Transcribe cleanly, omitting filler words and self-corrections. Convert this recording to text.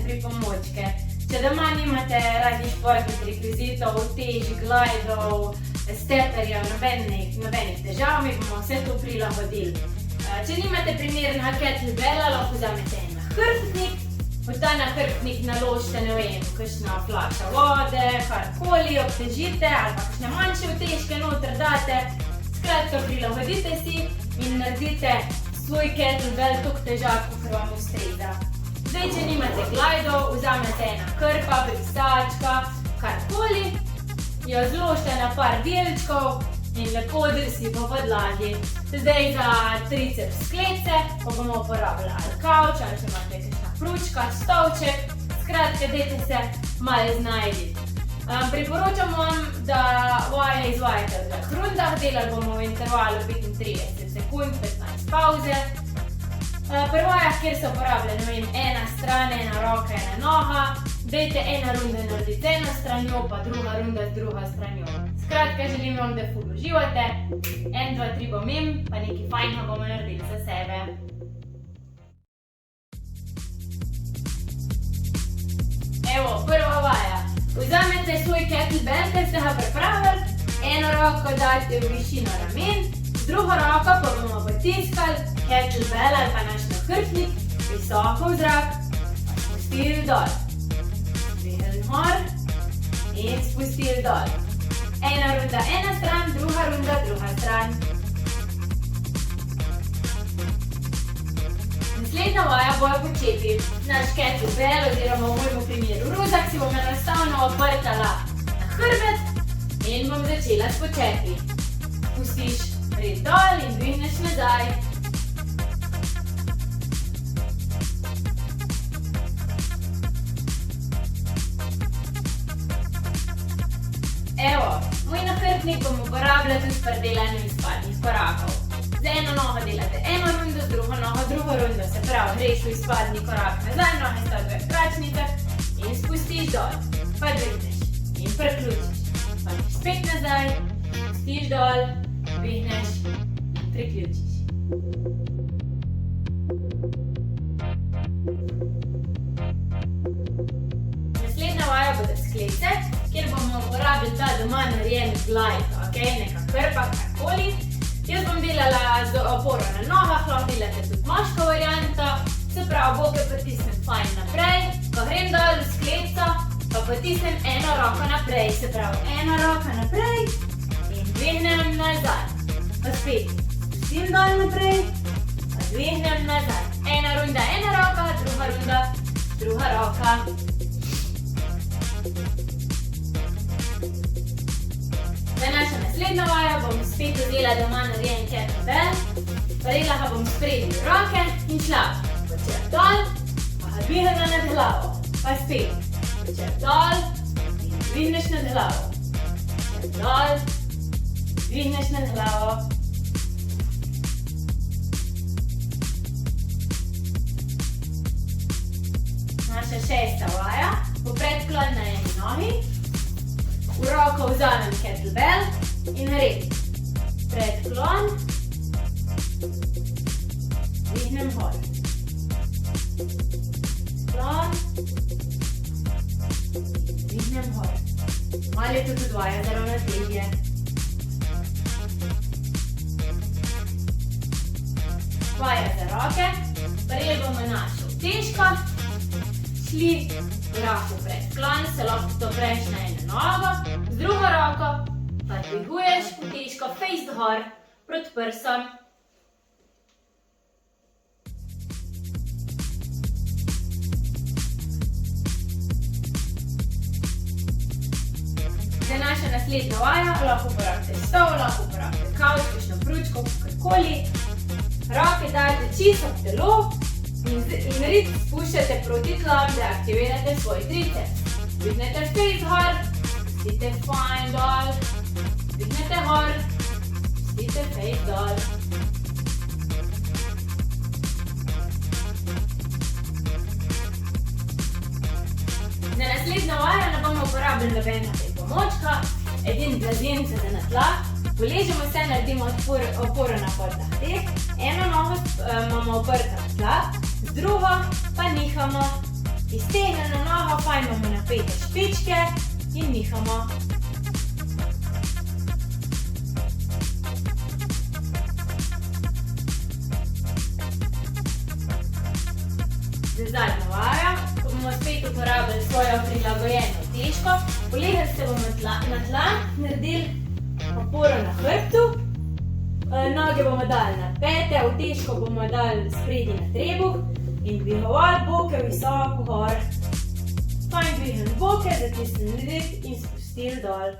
pripomočke. Če doma nimate raznih športnih rekvizitov, utež, glidov, steperjev, nobenih težav, mi bomo vse to prilagodili. Če nimate primernega kettlebella, lahko vzamete en nahrbtnik, v ta nahrbtnik naložite, ne vem, kakšna flaša vode, karkoli, obtežite ali pa kakšne manjše utežke noter date. Skratka, prilagodite si in naredite svoj kettlebell toliko težak, kakor vam ustreza. Zdaj, če nimate glidov, vzamete ena krpa, brisačka, karkoli, jo zložite na par delčkov in lepo drsi po podlagi. Zdaj za triceps sklece pa bomo uporabljali ali kavč, ali če imate kakšna pručka, stolček. Skratka, dajte se malo znajti. Priporočam vam, da vaje izvajate v 2 rundah, delali bomo v intervalu 35 sekund, 15 pauze. Pri vajah, kjer se uporablja, ne vem, ena stran, ena roka, ena noga, dajte ena runda narediti z eno stranjo, pa druga runda z drugo stranjo. Skratka, želim vam, da ful uživate. 1, 2, 3 bom im, pa nekaj fajnega bomo naredili za sebe. Evo, prva vaja. Vzamete svoj kettlebell, ker ste ga pripravili, eno roko date v višino ramen, z drugo roko pa bomo potiskali kettlebell ali pa naš nahrbtnik visoko v zrak, spustili dol. Dvignili gor in spustili dol. Ena runda ena stran, druga runda druga stran. Naslednja vaja bojo početi. Naš kettlebell oziroma v mojemu primeru ruzak si bom enostavno obrtala na hrbet in bom začela s početi. Spustiš red dol in dvigneš nazaj. Evo, moj nahrbtnik bom uporabljala tudi pri delanju izpadnih korakov. Z eno nogo delate eno rundo, z drugo nogo drugo rundo, se pravi, greš v izpadni korak nazaj, noge sta v 2 kračnicah in spustiš dol, pa dvigneš in priključiš. Pa spet nazaj, spustiš dol, dvigneš in priključiš. Naslednja vaja bodo sklece, kjer bomo uporabili ta doma narejen glide, neka krpa, karkoli. Jaz bom delala z oporo na nogah, lahko delate tudi moško varianto, se pravi, boke potisnem fajn naprej, ko grem dol v skleco, pa potisnem eno roko naprej, se pravi, ena roka naprej in dvignem nazaj. Pa spet, pustim dol naprej, pa dvignem nazaj. Ena runda, ena roka, druga runda, druga roka. Za naša naslednja vaja bom spet vzela doma narejen kettlebell, parila ga bom sprednje roke in šla počep dol, pa ga dvignila nad glavo, pa spet počep dol in dvigneš nad glavo, počep dol, dvigneš nad glavo. Naša 6. vaja, bo predklon na eni nogi. V roko vzamem kettlebell in naredim predklon, dvignem gor, sklon, dvignem gor. Malo je tudi vaja za ravnotežje. Vaja za roke, prijeli bomo našo utežko, šli v roko predklon, se lahko to preš na eno nogo, z drugo roko pa dviguješ utežko face gor proti prsom. Za našo naslednjo vajo lahko uporabite stol, lahko uporabite kavč, kakšno pručko, kakorkoli. Roke dajte čisto v telo in rit spuščate proti tlom, da aktivirate svoj triceps. Dvignete face gor, spustite fajn dol, dvignete gor, spustite face dol. Za naslednjo vajo ne bomo uporabili nobenega pripomočka, edin blazince za na tla. Poležemo se, naredimo oporo na podlahteh, eno nogo imamo oprto v tla, z drugo pa nihamo Iztegnjeno nogo, fajn imamo napete špičke in dihamo. Za zadnjo vajo, ko bomo spet uporabili svojo prilagojeno težko, polegali se bomo na tla, naredili oporo na hrbtu, noge bomo dali na pete, v težko bomo dali spredi na trebuh in dvigovali boke visoko gor. Fajn dvignili boke, zatisnili dih in spustili dol.